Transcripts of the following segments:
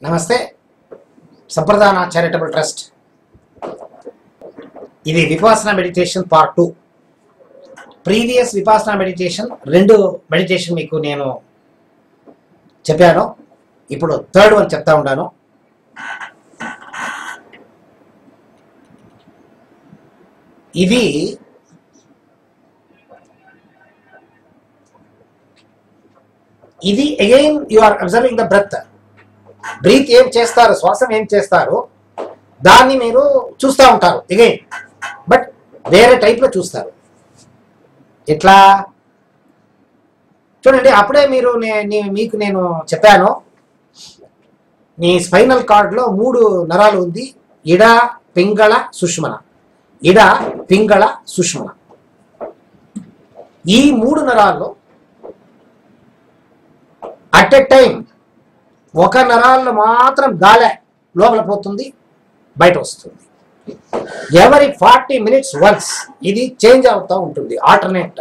నమస్తే. Sampradana charitable trust. ఇది Vipassana meditation part 2. Previous Vipassana meditation 2 meditation మీకు నేను చెప్పాను. ఇప్పుడు థర్డ్ వన్ చెప్తా ఉన్నాను. ఇది again you are observing the breath. Breath ఏం చేస్తారు, శ్వాసం ఏం చేస్తారు, దాన్ని మీరు చూస్తూ ఉంటారు అగైన్, బట్ వేరే టైప్లో చూస్తారు. ఎట్లా చూడండి, అప్పుడే మీకు నేను చెప్పాను, మీ స్పైనల్ కార్డ్లో 3 నరాలు ఉంది. ఇడ, పింగళ, సుష్మన. ఇడ, పింగళ, సుష్మన. ఈ 3 నరాల్లో అట్ ఎ టైం ఒక నరాల్లో మాత్రం గాలి లోపల పోతుంది, బయట వస్తుంది. ఎవరి 40 minutes వన్స్ ఇది చేంజ్ అవుతూ ఉంటుంది. ఆల్టర్నేట్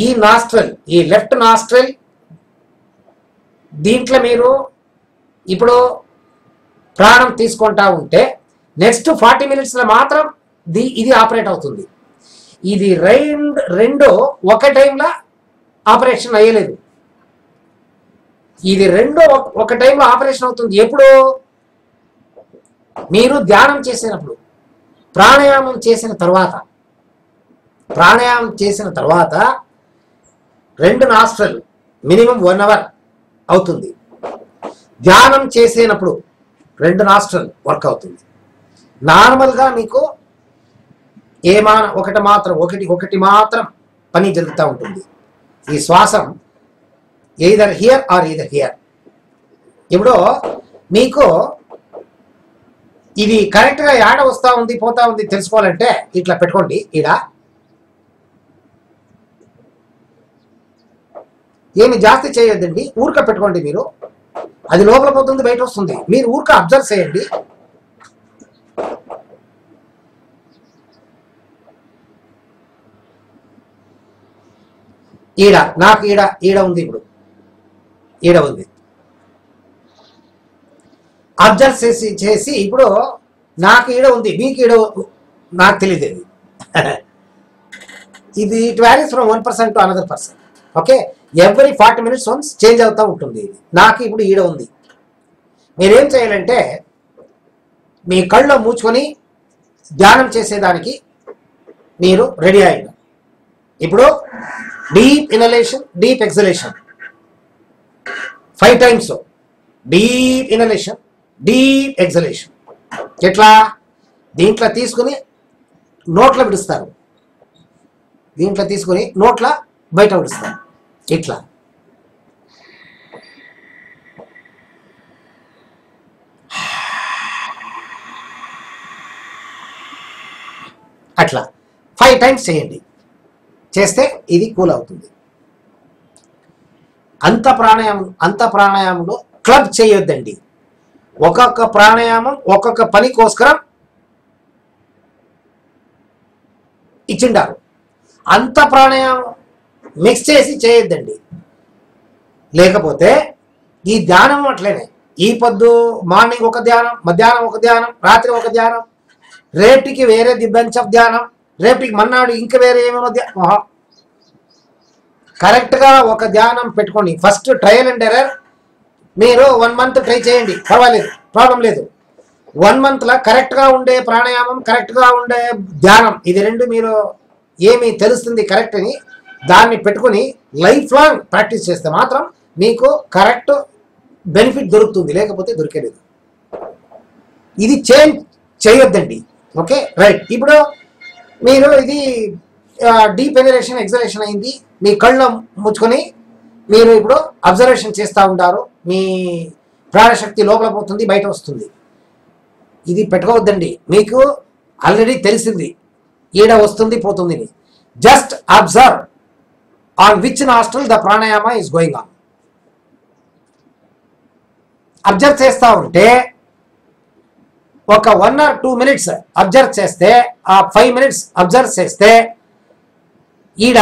ఈ నాస్ట్రల్, ఈ లెఫ్ట్ నాస్ట్రల్, దీంట్లో మీరు ఇప్పుడు ప్రాణం తీసుకుంటా ఉంటే నెక్స్ట్ 40 minutes మాత్రం ఇది ఆపరేట్ అవుతుంది. ఇది రెండు ఒక టైంలో ఆపరేషన్ అయ్యలేదు. ఇది ఒక టైంలో ఆపరేషన్ అవుతుంది. ఎప్పుడు? మీరు ధ్యానం చేసినప్పుడు, ప్రాణాయామం చేసిన తర్వాత 2 నాస్ట్రల్ మినిమం 1 hour అవుతుంది. ధ్యానం చేసినప్పుడు 2 నాస్ట్రల్ వర్క్ అవుతుంది. నార్మల్గా మీకు ఒకటి మాత్రం పని జరుగుతూ ఉంటుంది. ఈ శ్వాసం either here or either here. ఇప్పుడు మీకు ఇది కరెక్ట్గా యాడ వస్తూ ఉంది పోతా ఉంది తెలుసుకోవాలంటే ఇట్లా పెట్టుకోండి. ఏమి జాస్తి చేయొద్దండి, ఊరిక పెట్టుకోండి. మీరు అది లోపల పోతుంది, బయట వస్తుంది. మీరు ఊరిక అబ్జర్వ్ చేయండి. నాకు ఈడ ఉంది. ఇప్పుడు ఈడ ఉంది. అబ్జర్వ్ చేసి ఇప్పుడు నాకు ఈడ ఉంది, మీకు ఈడ నాకు తెలియదు. ఇది it varies from 1% to another person. Okay, every 40 minutes once change అవుతూ ఉంటుంది. నాకు ఇప్పుడు ఈడ ఉంది. మీరేం చేయాలంటే మీ కళ్ళు మూసుకొని ధ్యానం చేసేదానికి మీరు రెడీ అయ్యారు. ఇప్పుడు deep inhalation, deep exhalation 5 times. Deep inhalation, deep exhalation. ఎట్లా? దీంట్లో తీసుకుని నోట్లో విడుస్తారు, దీంట్లో తీసుకుని నోట్ల బయట విడుస్తారు. ఇట్లా అట్లా 5 times చేయండి. చేస్తే ఇది కూల్ అవుతుంది. అంత ప్రాణాయామంలో క్లబ్ చేయొద్దండి. ఒక్కొక్క ప్రాణాయామం ఒక్కొక్క పని కోసరం ఇచ్చిండారు. అంత ప్రాణాయామం మిక్స్ చేసి చేయొద్దండి. లేకపోతే ఈ ధ్యానం అట్లనే, ఈ పొద్దు మార్నింగ్ ఒక ధ్యానం, మధ్యాహ్నం ఒక ధ్యానం, రాత్రి ఒక ధ్యానం, రేపటికి వేరే బంచ్ ఆఫ్ ధ్యానం, రేపటికి మన్నాడు ఇంకా వేరే ఏమేమో కరెక్ట్గా ఒక ధ్యానం పెట్టుకోండి. First trial and error. మీరు 1 month ట్రై చేయండి, పర్వాలేదు, ప్రాబ్లం లేదు. 1 monthలో కరెక్ట్గా ఉండే ప్రాణాయామం, కరెక్ట్గా ఉండే ధ్యానం, ఇది 2 మీరు ఏమి తెలుస్తుంది కరెక్ట్ అని దాన్ని పెట్టుకుని లైఫ్ లాంగ్ ప్రాక్టీస్ చేస్తే మాత్రం మీకు కరెక్ట్ బెనిఫిట్ దొరుకుతుంది, లేకపోతే దొరికేలేదు. ఇది చేంజ్ చేయొద్దండి. Okay, right. ఇప్పుడు మీరు ఇది డీప్ ఇన్హలేషన్, ఎక్సలేషన్ అయింది. మీ కళ్ళు ముచ్చుకొని మీరు ఇప్పుడు అబ్జర్వేషన్ చేస్తూ ఉంటారు. మీ ప్రాణశక్తి లోపల పోతుంది, బయట వస్తుంది. ఇది పెట్టుకోవద్దండి. మీకు ఆల్రెడీ తెలిసింది ఈడ వస్తుంది పోతుంది. Just observe on which nostril the pranayama is going on. Observe చేస్తూ ఉంటే ఒక 1 or 2 minutes అబ్జర్వ్ చేస్తే, ఆ 5 minutes అబ్జర్వ్ చేస్తే ఈడ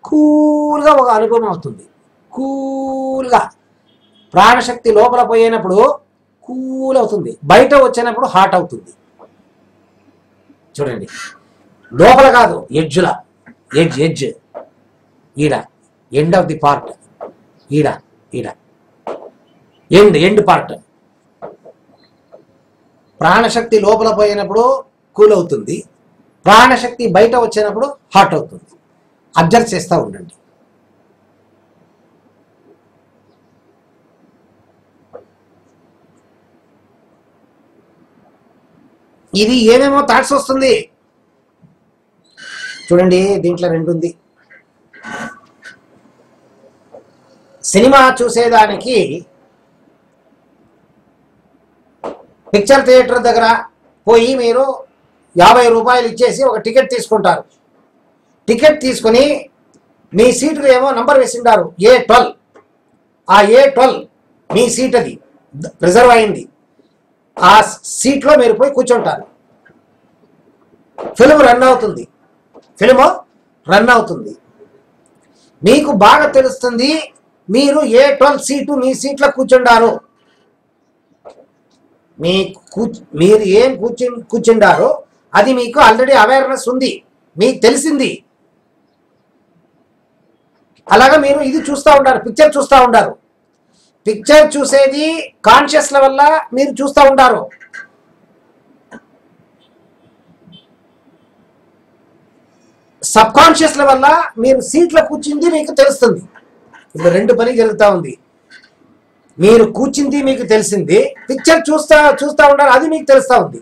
కూల్గా ఒక అనుభవం అవుతుంది. కూల్గా ప్రాణశక్తి లోపల పోయినప్పుడు కూల్ అవుతుంది, బయట వచ్చినప్పుడు హాట్ అవుతుంది. చూడండి, లోపల కాదు, ఎడ్జ్ల ఎడ్జ్ ఈడ, ఎండ్ ఆఫ్ ది పార్ట్ ఈడ ఈడ ఎండ్ పార్ట్. ప్రాణశక్తి లోపల పోయినప్పుడు కూల్ అవుతుంది, ప్రాణశక్తి బయట వచ్చినప్పుడు హాట్ అవుతుంది. అబ్జర్వ్ చేస్తూ ఉండండి. ఇది ఏమేమో థాట్స్ వస్తుంది చూడండి. దీంట్లో 2 ఉంది. సినిమా చూసేదానికి పిక్చర్ థియేటర్ దగ్గర పోయి మీరు 50 రూపాయలు ఇచ్చేసి ఒక టికెట్ తీసుకుంటారు. టికెట్ తీసుకుని మీ సీటుకు ఏమో నంబర్ వేసిండారు A12. ఆ A12 మీ సీట్, అది రిజర్వ్ అయింది. ఆ సీట్లో మీరు పోయి కూర్చుంటారు. ఫిల్మ్ రన్ అవుతుంది. మీకు బాగా తెలుస్తుంది మీరు A12 సీటు మీ సీట్లో కూర్చుండారు. మీరు ఏం కూర్చుండారో అది మీకు ఆల్రెడీ అవేర్నెస్ ఉంది, మీకు తెలిసింది. అలాగా మీరు ఇది చూస్తూ ఉంటారు, పిక్చర్ చూస్తూ ఉంటారు. పిక్చర్ చూసేది కాన్షియస్ లెవెల్ మీరు చూస్తూ ఉంటారు. సబ్ కాన్షియస్ లెవెల్ మీరు సీట్లో కూర్చుంది మీకు తెలుస్తుంది. ఇప్పుడు 2 పని జరుగుతూ ఉంది. మీరు కూర్చుంది మీకు తెలిసింది, పిక్చర్ చూస్తూ ఉంటారు, అది మీకు తెలుస్తూ ఉంది.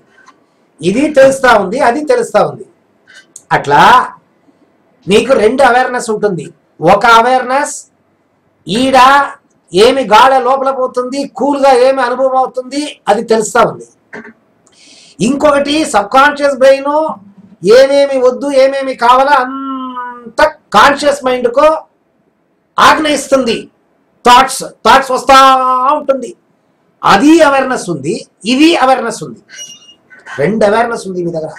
ఇది తెలుస్తూ ఉంది, అది తెలుస్తూ ఉంది. అట్లా మీకు 2 అవేర్నెస్ ఉంటుంది. ఒక అవేర్నెస్ ఈడ ఏమి గాలి లోపల పోతుంది, కూల్గా ఏమి అనుభవం అవుతుంది, అది తెలుస్తూ ఉంది. ఇంకొకటి సబ్ కాన్షియస్ బ్రెయిన్ ఏమేమి వద్దు, ఏమేమి కావాలో అంత కాన్షియస్ మైండ్కు ఆజ్ఞయిస్తుంది. థాట్స్ వస్తూ ఉంటుంది. అది అవేర్నెస్ ఉంది, ఇది అవేర్నెస్ ఉంది. 2 అవేర్నెస్ ఉంది మీ దగ్గర.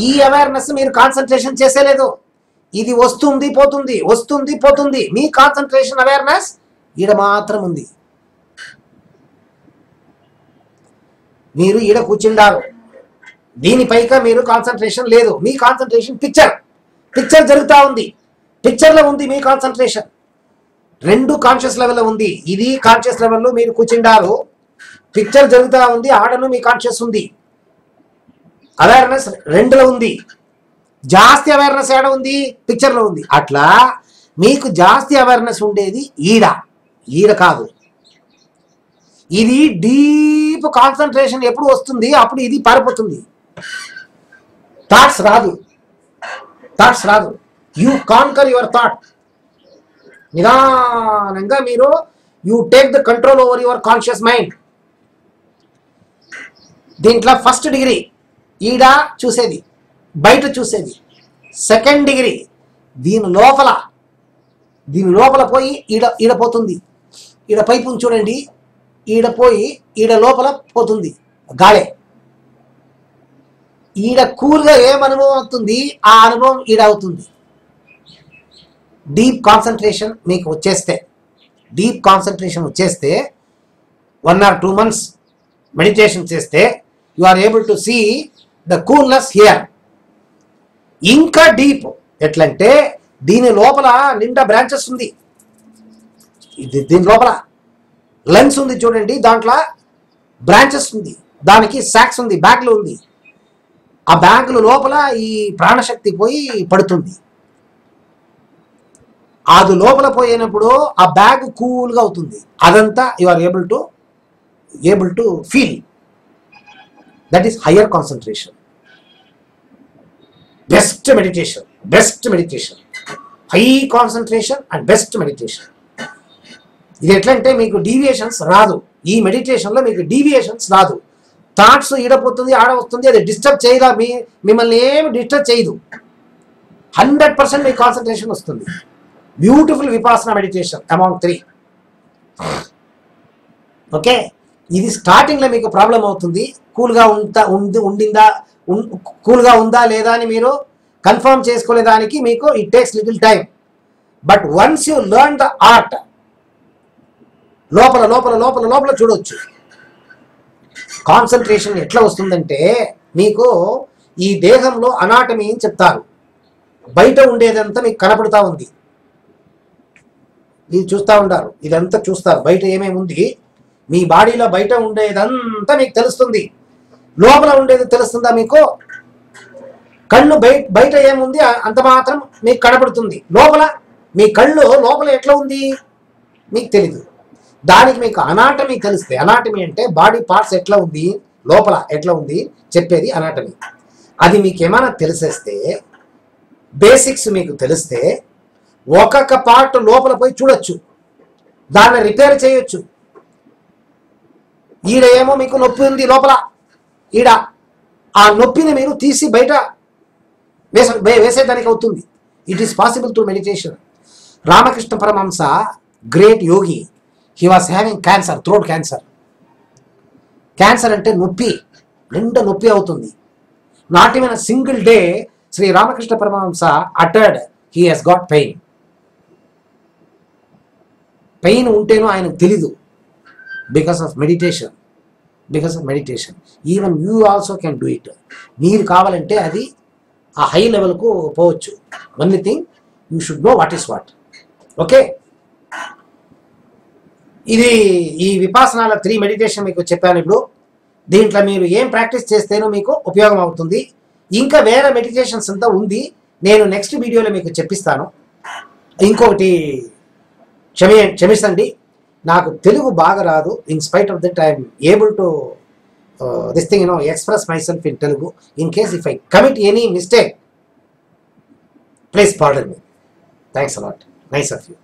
ఈ అవేర్నెస్ మీరు కాన్సన్ట్రేషన్ చేసేలేదు. ఇది వస్తుంది పోతుంది. మీ కాన్సన్ట్రేషన్ అవేర్నెస్ ఈడ మాత్రం ఉంది. మీరు ఈడ కూర్చుండారు, దీనిపైగా మీరు కాన్సన్ట్రేషన్ లేదు. మీ కాన్సన్ట్రేషన్ పిక్చర్ జరుగుతూ ఉంది, పిక్చర్లో ఉంది మీ కాన్సన్ట్రేషన్. 2 కాన్షియస్ లెవెల్లో ఉంది. ఇది కాన్షియస్ లెవెల్లో మీరు కూర్చుండారు, పిక్చర్ జరుగుతూ ఉంది, ఆడను మీ కాన్షియస్ ఉంది. అవేర్నెస్ 2లో ఉంది. జాస్తి అవేర్నెస్ ఏడ ఉంది, పిక్చర్లో ఉంది. అట్లా మీకు జాస్తి అవేర్నెస్ ఉండేది ఈడ కాదు. ఇది డీప్ కాన్సన్ట్రేషన్ ఎప్పుడు వస్తుంది, అప్పుడు ఇది పారిపోతుంది. థాట్స్ రాదు. You conquer your thought. నిదానంగా మీరు you take the control over your conscious mind. దీంట్లో ఫస్ట్ డిగ్రీ ఈడ చూసేది, బయట చూసేది. సెకండ్ డిగ్రీ దీని లోపల పోయి ఈడ పోతుంది. ఈడ పైపు చూడండి, ఈడ పోయి ఈడ లోపల పోతుంది గాలే. ఈడ కూల్గా ఏం అనుభవం అవుతుంది, ఆ అనుభవం ఈడ అవుతుంది. డీప్ కాన్సన్ట్రేషన్ మీకు వచ్చేస్తే 1 or 2 months మెడిటేషన్ చేస్తే you are able to see the coolness here. ఇంకా డీప్ ఎట్లంటే దీని లోపల నిండా బ్రాంచెస్ ఉంది. దీని లోపల లెన్స్ ఉంది చూడండి, దాంట్లో బ్రాంచెస్ ఉంది, దానికి సాక్స్ ఉంది, బ్యాగ్లు ఉంది. ఆ బ్యాగ్లు లోపల ఈ ప్రాణశక్తి పోయి పడుతుంది. అది లోపల పోయినప్పుడు ఆ బ్యాగ్ కూల్గా అవుతుంది. అదంతా you are able to feel. That is higher concentration. Best meditation, high concentration and best meditation. ఇది ఎట్లంటే మీకు డీవియేషన్స్ రాదు. ఈ మెడిటేషన్లో మీకు డీవియేషన్స్ రాదు. థాట్స్ ఈడపోతుంది, ఆడ వస్తుంది, అది డిస్టర్బ్ చేయదా, మిమ్మల్ని ఏమి డిస్టర్బ్ చేయదు. 100% మీ కాన్సన్ట్రేషన్ వస్తుంది. Beautiful Vipassana meditation amount 3. Okay, ఇది స్టార్టింగ్లో మీకు ప్రాబ్లం అవుతుంది. కూల్గా ఉందా లేదా అని మీరు కన్ఫర్మ్ చేసుకోలేదానికి మీకు it takes little time. But once you learn the art, లోపల లోపల లోపల లోపల చూడవచ్చు. కాన్సన్ట్రేషన్ ఎట్లా వస్తుందంటే మీకు ఈ దేహంలో అనాటమీ అని చెప్తారు, బయట ఉండేదంతా మీకు కనపడుతూ ఉంది. ఇది చూస్తూ ఉంటారు, ఇదంతా చూస్తారు, బయట ఏమేమి ఉంది మీ బాడీలో, బయట ఉండేదంతా మీకు తెలుస్తుంది. లోపల ఉండేది తెలుస్తుందా మీకు? కళ్ళు బయట ఏముంది అంత మాత్రం మీకు కనపడుతుంది. లోపల మీ కళ్ళు లోపల ఎట్లా ఉంది మీకు తెలీదు. దానికి మీకు అనాటమీ తెలిస్తే, అనాటమీ అంటే బాడీ పార్ట్స్ ఎట్లా ఉంది, లోపల ఎట్లా ఉంది చెప్పేది అనాటమీ. అది మీకు ఏమైనా తెలిసేస్తే, బేసిక్స్ మీకు తెలిస్తే ఒక్కొక్క పార్ట్ లోపల పోయి చూడొచ్చు, దాన్ని రిపేర్ చేయొచ్చు. ఈడ ఏమో మీకు నొప్పి ఉంది లోపల, ఈడ ఆ నొప్పిని మీరు తీసి బయట వేసేదానికి అవుతుంది. It is possible to meditation. Ramakrishna Paramahansa, great yogi, he was having cancer, throat cancer. Cancer అంటే నొప్పి, నిండా నొప్పి అవుతుంది. Not even a single day Shri Ramakrishna Paramahansa uttered he has got pain. Pain ఉంటేనో ఆయనకు తెలీదు. Because of meditation, because of meditation. Even you also can do it. మీరు కావాలంటే అది ఆ హై లెవెల్కు పోవచ్చు. Only thing you should know what is what. Okay, ఇది ఈ విపాసనాల 3 మెడిటేషన్ మీకు చెప్పాను. ఇప్పుడు దీంట్లో మీరు ఏం ప్రాక్టీస్ చేస్తేనో మీకు ఉపయోగం అవుతుంది. ఇంకా వేరే మెడిటేషన్స్ అంతా ఉంది, నేను నెక్స్ట్ వీడియోలో మీకు చెప్పిస్తాను. ఇంకొకటి క్షమించండి, నాకు తెలుగు బాగా రాదు. In spite of that I'm able to this thing express myself in Telugu. In case if I commit any mistake, please pardon me. Thanks a lot. Nice of you.